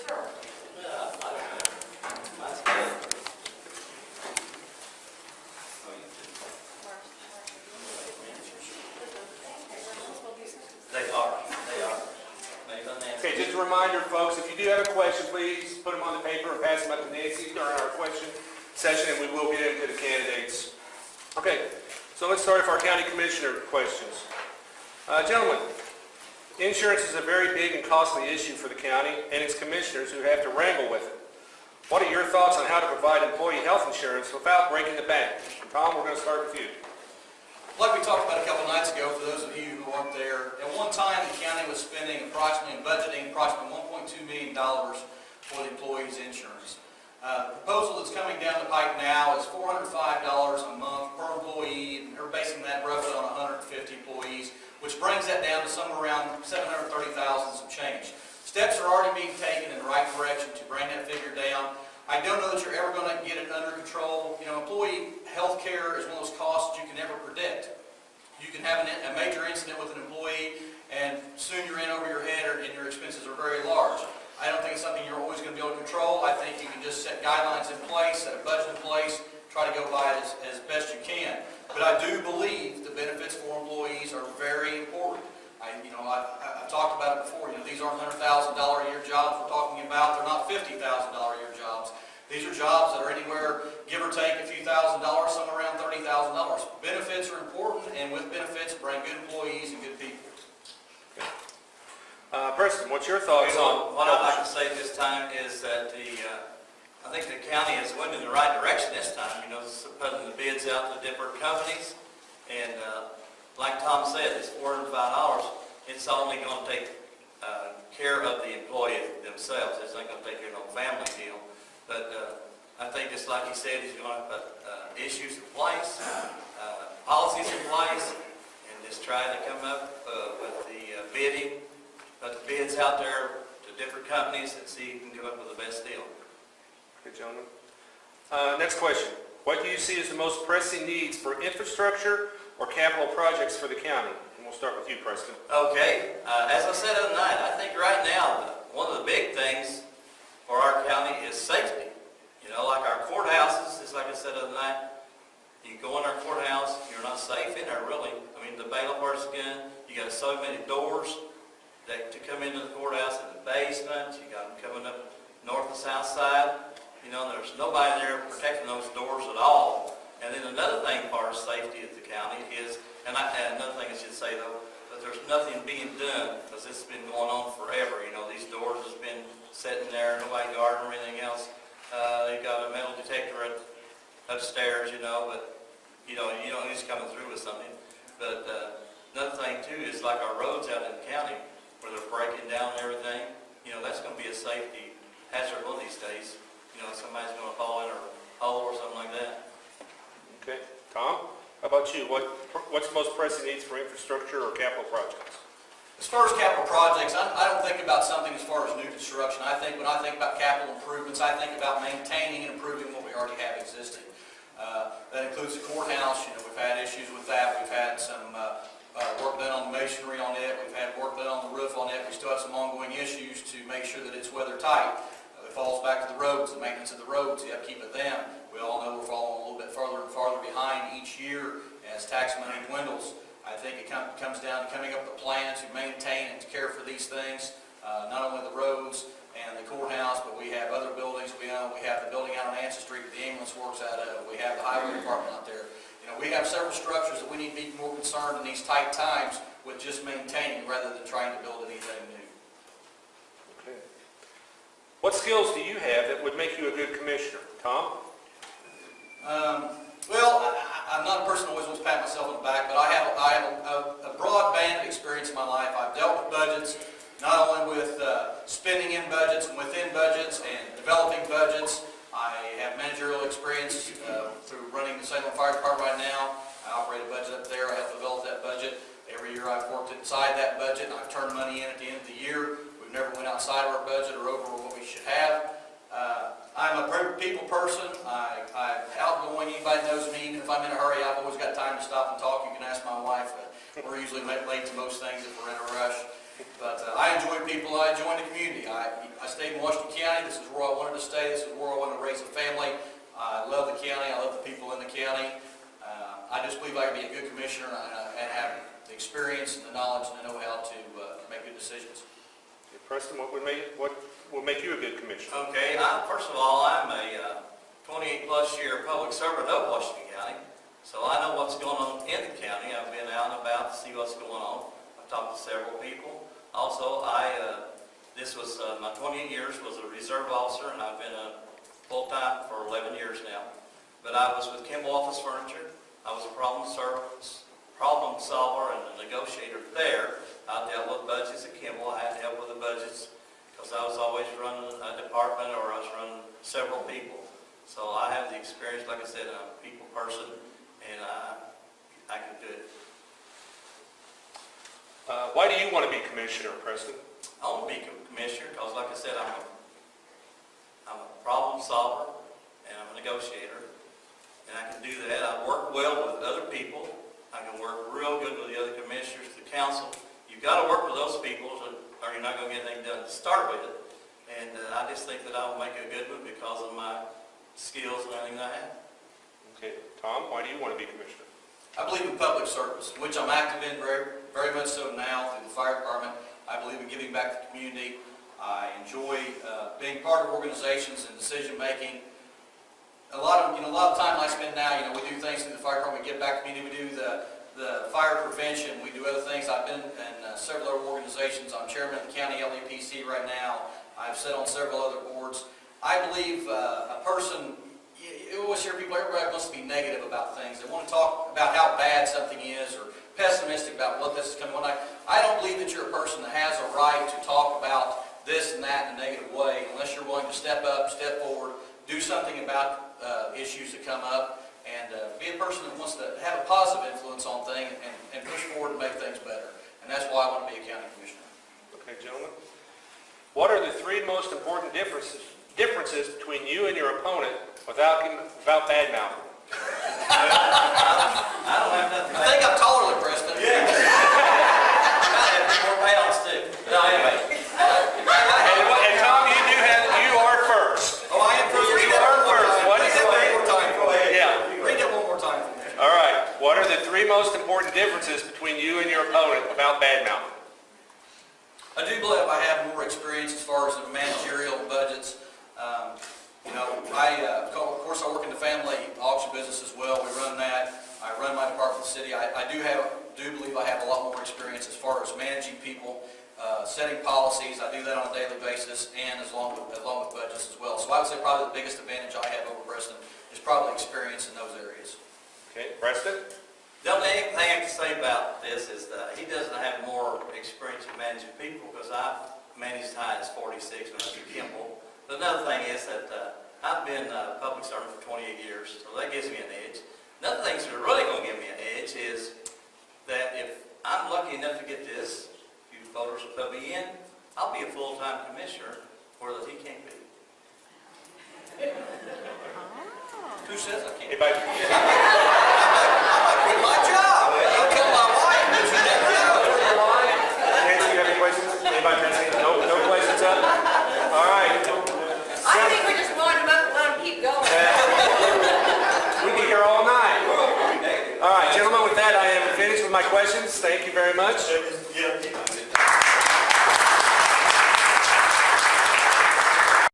They are. Okay, just a reminder, folks, if you do have a question, please put them on the paper and pass them up to Nancy during our question session, and we will get into the candidates. Okay, so let's start with our county commissioner questions. Gentlemen, insurance is a very big and costly issue for the county and its commissioners who have to wrangle with it. What are your thoughts on how to provide employee health insurance without breaking the bank? Tom, we're going to start with you. Like we talked about a couple nights ago, for those of you who weren't there, at one time the county was spending budgeting approximately $1.2 million for the employees' insurance. The proposal that's coming down the pike now is $405 a month per employee, and they're basing that roughly on 150 employees, which brings that down to somewhere around $730,000 some change. Steps are already being taken in the right direction to bring that figure down. I don't know that you're ever going to get it under control. You know, employee health care is one of those costs you can never predict. You can have a major incident with an employee, and soon you're in over your head, and your expenses are very large. I don't think it's something you're always going to be able to control. I think you can just set guidelines in place, set a budget in place, try to go by it as best you can. But I do believe the benefits for employees are very important. I've talked about it before. You know, these aren't $100,000 a year jobs we're talking about. They're not $50,000 a year jobs. These are jobs that are anywhere, give or take a few $1,000s, somewhere around $30,000. Benefits are important, and with benefits, bring good employees and good people. Okay. Preston, what's your thoughts on what I'd like to say this time is that I think the county is going in the right direction this time. You know, putting the bids out to different companies, and like Tom said, it's $405. It's only going to take care of the employee themselves. It's not going to take care of no family deal. But I think it's like he said, he's going to put issues in place, policies in place, and just try to come up with the bidding, put the bids out there to different companies and see who can come up with the best deal. Okay, gentlemen. Next question. What do you see as the most pressing needs for infrastructure or capital projects for the county? And we'll start with you, Preston. Okay. As I said the other night, I think right now one of the big things for our county is safety. You know, like our courthouses, just like I said the other night, you go in our courthouse, you're not safe in there really. I mean, the bailiff wears a gun, you got so many doors to come into the courthouse in the basement, you got them coming up north and south side. You know, there's nobody there protecting those doors at all. And then another thing for our safety at the county is, and another thing I should say though, that there's nothing being done because it's been going on forever. You know, these doors has been sitting there, nobody guarding them or anything else. They've got a metal detector upstairs, you know, but you know he's coming through with something. But another thing too is like our roads out in the county where they're breaking down and everything. You know, that's going to be a safety hazard one of these days. You know, somebody's going to fall in a hole or something like that. Okay. Tom, how about you? What's the most pressing needs for infrastructure or capital projects? As far as capital projects, I don't think about something as far as new construction. When I think about capital improvements, I think about maintaining and improving what we already have existing. That includes the courthouse. You know, we've had issues with that. We've had some work done on the masonry on it. We've had work done on the roof on it. We still have some ongoing issues to make sure that it's weather tight. It falls back to the roads, the maintenance of the roads, the upkeep of them. We all know we're falling a little bit farther and farther behind each year as tax money dwindles. I think it comes down to coming up with a plan to maintain and to care for these things, not only the roads and the courthouse, but we have other buildings we own. We have the building out on Ansel Street that the ambulance works out of. We have the highway department out there. You know, we have several structures that we need to be more concerned in these tight times with just maintaining rather than trying to build anything new. Okay. What skills do you have that would make you a good commissioner? Tom? Well, I'm not a person who always wants to pat myself on the back, but I have a broad band of experience in my life. I've dealt with budgets, not only with spending in budgets and within budgets and developing budgets. I have managerial experience through running the Salem Fire Department right now. I operate a budget up there. I help develop that budget. Every year I've worked inside that budget, and I've turned money in at the end of the year. We've never went outside of our budget or over what we should have. I'm a people person. I'm outgoing. Anybody knows me. Even if I'm in a hurry, I've always got time to stop and talk. You can ask my wife. We're usually late to most things if we're in a rush. But I enjoy people, I enjoy the community. I stayed in Washington County, this is where I wanted to stay, this is where I wanted to raise a family. I love the county, I love the people in the county. I just believe I can be a good commissioner and have the experience and the knowledge and the know-how to make good decisions. Okay, Preston, what will make you a good commissioner? Okay, first of all, I'm a 28-plus year public servant of Washington County, so I know what's going on in the county. I've been out and about to see what's going on. I've talked to several people. Also, this was my 28 years was a reserve officer, and I've been a full-time for 11 years now. But I was with Kimball Office Furniture. I was a problem solver and a negotiator there. I dealt with budgets at Kimball. I had to help with the budgets because I was always running a department or I was running several people. So I have the experience, like I said, I'm a people person, and I can do it. Why do you want to be commissioner, Preston? I want to be commissioner because, like I said, I'm a problem solver and I'm a negotiator. And I can do that. I work well with other people. I can work real good with the other commissioners, the council. You've got to work with those people or you're not going to get anything done to start with. And I just think that I'll make a good one because of my skills and everything that I have. Okay, Tom, why do you want to be commissioner? I believe in public service, which I'm active in very much so now through the fire department. I believe in giving back to the community. I enjoy being part of organizations and decision making. A lot of time I spend now, we do things through the fire department, we give back to the community, we do the fire prevention, we do other things. I've been in several other organizations. I'm chairman of the county LEPC right now. I've sat on several other boards. I believe a person, you always hear people, everybody wants to be negative about things. They want to talk about how bad something is or pessimistic about what this is coming on. I don't believe that you're a person that has a right to talk about this and that in a negative way unless you're willing to step up, step forward, do something about issues that come up, and be a person that wants to have a positive influence on things and push forward and make things better. And that's why I want to be a county commissioner. Okay, gentlemen. What are the three most important differences between you and your opponent without bad mouthing? I don't have nothing. I think I'm taller than Preston. Yeah. I have 2 more pounds too. No, anyway. And Tom, you are first. Oh, I am first. You are first. What is it? Read that one more time. Go ahead. Yeah. Read that one more time. All right. What are the three most important differences between you and your opponent about bad mouthing? I do believe I have more experience as far as the managerial budgets. Of course, I work in the family auction business as well. We run that. I run my department in the city. I do believe I have a lot more experience as far as managing people, setting policies. I do that on a daily basis, and along with budgets as well. So I would say probably the biggest advantage I have over Preston is probably experience in those areas. Okay, Preston? The only thing I have to say about this is that he doesn't have more experience in managing people because I've managed high as 46 when I was at Kimball. But another thing is that I've been a public servant for 28 years, so that gives me an edge. Another thing that's really going to give me an edge is that if I'm lucky enough to get this, you voters will put me in, I'll be a full-time commissioner where that he can't be. Who says I can't? Anybody? Quit my job. I'll tell my wife, but you never know. Nancy, you have any questions? Anybody testing? No questions up? All right. I think we just wind them up and let them keep going. We can be here all night. All right, gentlemen, with that, I am finished with my questions. Thank you very much. Yeah.